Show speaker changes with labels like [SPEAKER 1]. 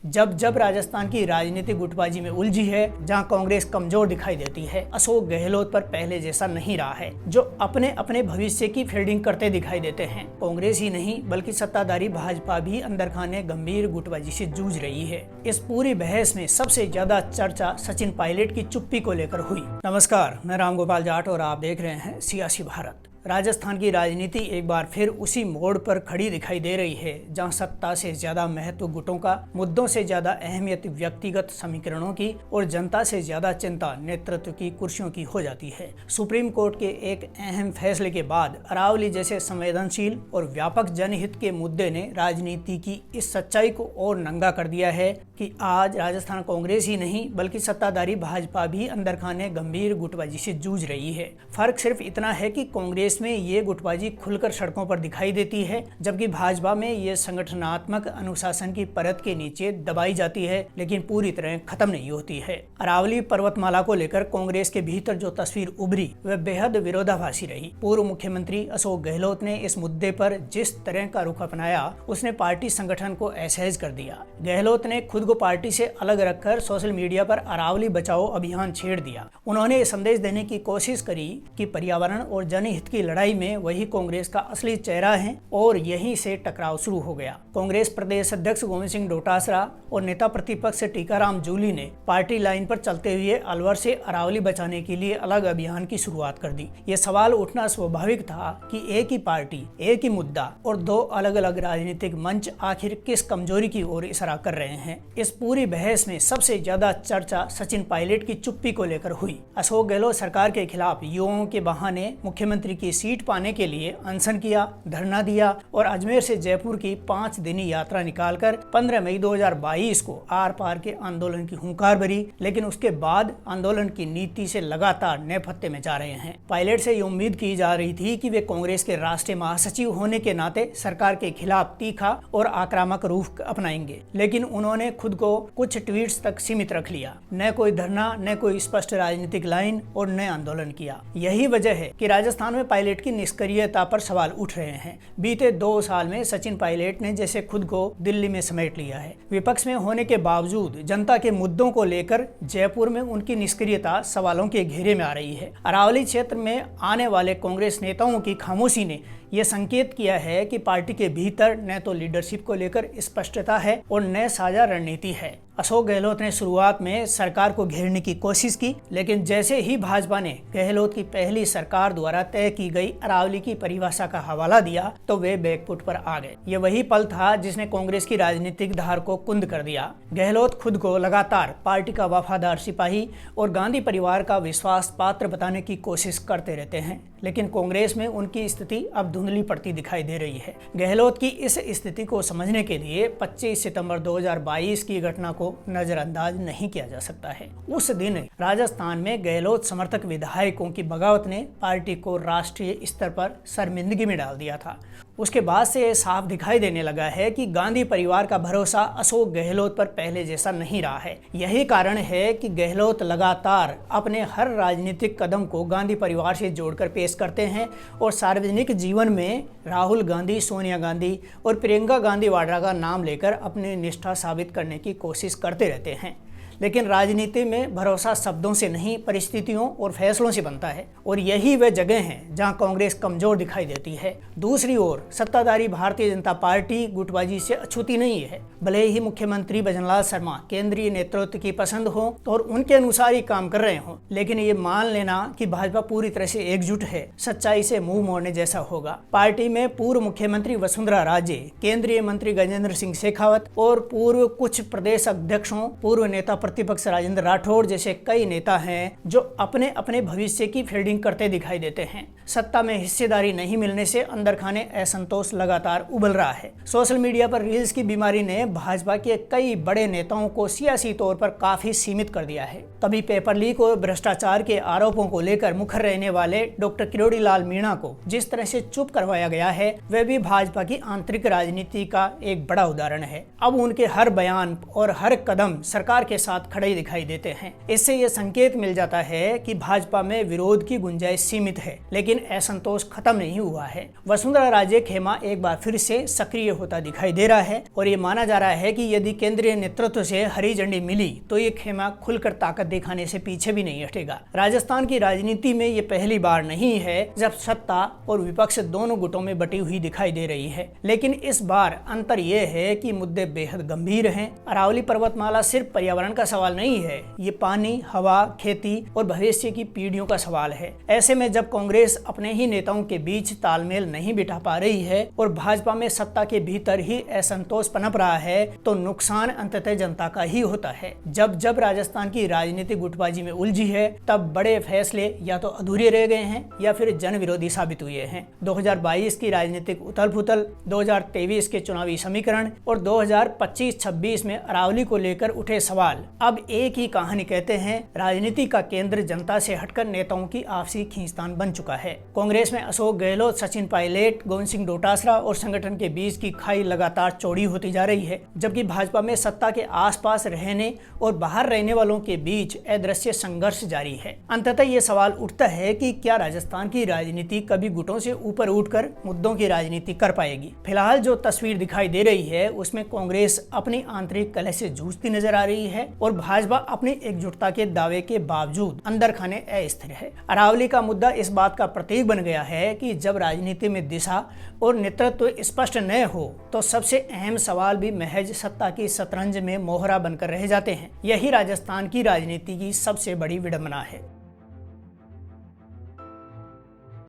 [SPEAKER 1] जब जब राजस्थान की राजनीतिक गुटबाजी में उलझी है, जहां कांग्रेस कमजोर दिखाई देती है, अशोक गहलोत पर पहले जैसा नहीं रहा है, जो अपने अपने भविष्य की फील्डिंग करते दिखाई देते हैं। कांग्रेस ही नहीं बल्कि सत्ताधारी भाजपा भी अंदर खाने गंभीर गुटबाजी से जूझ रही है। इस पूरी बहस में सबसे ज्यादा चर्चा सचिन पायलट की चुप्पी को लेकर हुई। नमस्कार, मैं रामगोपाल जाट और आप देख रहे हैं सियासी भारत। राजस्थान की राजनीति एक बार फिर उसी मोड़ पर खड़ी दिखाई दे रही है, जहां सत्ता से ज्यादा महत्व गुटों का, मुद्दों से ज्यादा अहमियत व्यक्तिगत समीकरणों की और जनता से ज्यादा चिंता नेतृत्व की कुर्सियों की हो जाती है। सुप्रीम कोर्ट के एक अहम फैसले के बाद अरावली जैसे संवेदनशील और व्यापक जनहित के मुद्दे ने राजनीति की इस सच्चाई को और नंगा कर दिया है कि आज राजस्थान कांग्रेस ही नहीं बल्कि सत्ताधारी भाजपा भी अंदर खाने गंभीर गुटबाजी से जूझ रही है। फर्क सिर्फ इतना है कि कांग्रेस में ये गुटबाजी खुलकर सड़कों पर दिखाई देती है, जबकि भाजपा में ये संगठनात्मक अनुशासन की परत के नीचे दबाई जाती है, लेकिन पूरी तरह खत्म नहीं होती है। अरावली पर्वतमाला को लेकर कांग्रेस के भीतर जो तस्वीर उभरी वह बेहद विरोधाभासी रही। पूर्व मुख्यमंत्री अशोक गहलोत ने इस मुद्दे पर जिस तरह का रुख अपनाया, उसने पार्टी संगठन को असहज कर दिया। गहलोत ने खुद को पार्टी से अलग रखकर सोशल मीडिया पर अरावली बचाओ अभियान छेड़ दिया। उन्होंने संदेश देने की कोशिश करी कि पर्यावरण और जनहित की लड़ाई में वही कांग्रेस का असली चेहरा है और यहीं से टकराव शुरू हो गया। कांग्रेस प्रदेश अध्यक्ष गोविंद सिंह डोटासरा और नेता प्रतिपक्ष टीकाराम जूली ने पार्टी लाइन पर चलते हुए अलवर से अरावली बचाने के लिए अलग अभियान की शुरुआत कर दी। ये सवाल उठना स्वाभाविक था कि एक ही पार्टी, एक ही मुद्दा और दो अलग अलग राजनीतिक मंच आखिर किस कमजोरी की ओर इशारा कर रहे हैं। इस पूरी बहस में सबसे ज्यादा चर्चा सचिन पायलट की चुप्पी को लेकर हुई। अशोक गहलोत सरकार के खिलाफ युवाओं के बहाने मुख्यमंत्री की सीट पाने के लिए अनशन किया, धरना दिया और अजमेर से जयपुर की 5 दिनी यात्रा निकालकर 15 मई 2022 को आर पार के आंदोलन की हुंकार भरी, लेकिन उसके बाद आंदोलन की नीति से लगातार नेपथ्य में जा रहे हैं। पायलट से ये उम्मीद की जा रही थी कि वे कांग्रेस के राष्ट्रीय महासचिव होने के नाते सरकार के खिलाफ तीखा और आक्रामक रुख अपनाएंगे, लेकिन उन्होंने खुद को कुछ ट्वीट्स तक सीमित रख लिया। न कोई धरना, न कोई स्पष्ट राजनीतिक लाइन और न आंदोलन किया। यही वजह है कि राजस्थान में पायलट की निष्क्रियता पर सवाल उठ रहे हैं। बीते 2 साल में सचिन पायलट ने जैसे खुद को दिल्ली में समेट लिया है। विपक्ष में होने के बावजूद जनता के मुद्दों को लेकर जयपुर में उनकी निष्क्रियता सवालों के घेरे में आ रही है। अरावली क्षेत्र में आने वाले कांग्रेस नेताओं की खामोशी ने यह संकेत किया है कि पार्टी के भीतर न तो लीडरशिप को लेकर स्पष्टता है और न साझा रणनीति है। अशोक गहलोत ने शुरुआत में सरकार को घेरने की कोशिश की, लेकिन जैसे ही भाजपा ने गहलोत की पहली सरकार द्वारा तय की गई अरावली की परिभाषा का हवाला दिया तो वे बैकफुट पर आ गए। ये वही पल था जिसने कांग्रेस की राजनीतिक धार को कुंद कर दिया। गहलोत खुद को लगातार पार्टी का वफादार सिपाही और गांधी परिवार का विश्वास पात्र बताने की कोशिश करते रहते हैं, लेकिन कांग्रेस में उनकी स्थिति अब धुंधली पड़ती दिखाई दे रही है। गहलोत की इस स्थिति को समझने के लिए 25 सितंबर 2022 की घटना को नजरअंदाज नहीं किया जा सकता है। उस दिन राजस्थान में गहलोत समर्थक विधायकों की बगावत ने पार्टी को राष्ट्रीय स्तर पर शर्मिंदगी में डाल दिया था। उसके बाद से ये साफ दिखाई देने लगा है कि गांधी परिवार का भरोसा अशोक गहलोत पर पहले जैसा नहीं रहा है। यही कारण है कि गहलोत लगातार अपने हर राजनीतिक कदम को गांधी परिवार से जोड़कर पेश करते हैं और सार्वजनिक जीवन में राहुल गांधी, सोनिया गांधी और प्रियंका गांधी वाड्रा का नाम लेकर अपनी निष्ठा साबित करने की कोशिश करते रहते हैं। लेकिन राजनीति में भरोसा शब्दों से नहीं, परिस्थितियों और फैसलों से बनता है और यही वह जगह है जहां कांग्रेस कमजोर दिखाई देती है। दूसरी ओर सत्ताधारी भारतीय जनता पार्टी गुटबाजी से अछूती नहीं है। भले ही मुख्यमंत्री भजनलाल शर्मा केंद्रीय नेतृत्व की पसंद हो और उनके अनुसार ही काम कर रहे हो, लेकिन ये मान लेना कि भाजपा पूरी तरह से एकजुट है सच्चाई से मुंह मोड़ने जैसा होगा। पार्टी में पूर्व मुख्यमंत्री वसुंधरा राजे, केंद्रीय मंत्री गजेंद्र सिंह शेखावत और पूर्व कुछ प्रदेश अध्यक्षों, पूर्व नेता प्रतिपक्ष राजेंद्र राठौड़ जैसे कई नेता हैं जो अपने अपने भविष्य की फील्डिंग करते दिखाई देते हैं। सत्ता में हिस्सेदारी नहीं मिलने से अंदर खाने असंतोष लगातार उबल रहा है। सोशल मीडिया पर रील्स की बीमारी ने भाजपा के कई बड़े नेताओं को सियासी तौर पर काफी सीमित कर दिया है। कभी पेपर लीक और भ्रष्टाचार के आरोपों को लेकर मुखर रहने वाले डॉक्टर किरोड़ी लाल मीणा को जिस तरह से चुप करवाया गया है, वह भी भाजपा की आंतरिक राजनीति का एक बड़ा उदाहरण है। अब उनके हर बयान और हर कदम सरकार के साथ साथ खड़े दिखाई देते हैं। इससे ये संकेत मिल जाता है कि भाजपा में विरोध की गुंजाइश सीमित है, लेकिन असंतोष खत्म नहीं हुआ है। वसुंधरा राजे खेमा एक बार फिर से सक्रिय होता दिखाई दे रहा है और ये माना जा रहा है कि यदि केंद्रीय नेतृत्व से हरी झंडी मिली तो ये खेमा खुलकर ताकत दिखाने से पीछे भी नहीं हटेगा। राजस्थान की राजनीति में ये पहली बार नहीं है जब सत्ता और विपक्ष दोनों गुटों में बटी हुई दिखाई दे रही है, लेकिन इस बार अंतर यह है कि मुद्दे बेहद गंभीर हैं। अरावली पर्वतमाला सिर्फ पर्यावरण का सवाल नहीं है, ये पानी, हवा, खेती और भविष्य की पीढ़ियों का सवाल है। ऐसे में जब कांग्रेस अपने ही नेताओं के बीच तालमेल नहीं बिठा पा रही है और भाजपा में सत्ता के भीतर ही असंतोष पनप रहा है, तो नुकसान अंततः जनता का ही होता है। जब राजस्थान की राजनीति गुटबाजी में उलझी है, तब बड़े फैसले या तो अधूरे रह गए हैं या फिर जन विरोधी साबित हुए हैं। 2022 की राजनीतिक उथल पुथल, 2023 के चुनावी समीकरण और 2025-26 में अरावली को लेकर उठे सवाल अब एक ही कहानी कहते हैं। राजनीति का केंद्र जनता से हटकर नेताओं की आपसी खींचतान बन चुका है। कांग्रेस में अशोक गहलोत, सचिन पायलट, गोविंद सिंह डोटासरा और संगठन के बीच की खाई लगातार चौड़ी होती जा रही है, जबकि भाजपा में सत्ता के आसपास रहने और बाहर रहने वालों के बीच अदृश्य संघर्ष जारी है। अंततः ये सवाल उठता है कि क्या राजस्थान की राजनीति कभी गुटों से ऊपर उठकर मुद्दों की राजनीति कर पाएगी। फिलहाल जो तस्वीर दिखाई दे रही है उसमें कांग्रेस अपनी आंतरिक कलह से जूझती नजर आ रही है और भाजपा अपनी एकजुटता के दावे के बावजूद अंदर खाने अस्थिर है। अरावली का मुद्दा इस बात का प्रतीक बन गया है कि जब राजनीति में दिशा और नेतृत्व स्पष्ट न हो तो सबसे अहम सवाल भी महज सत्ता की शतरंज में मोहरा बनकर रह जाते हैं। यही राजस्थान की राजनीति की सबसे बड़ी विडंबना है।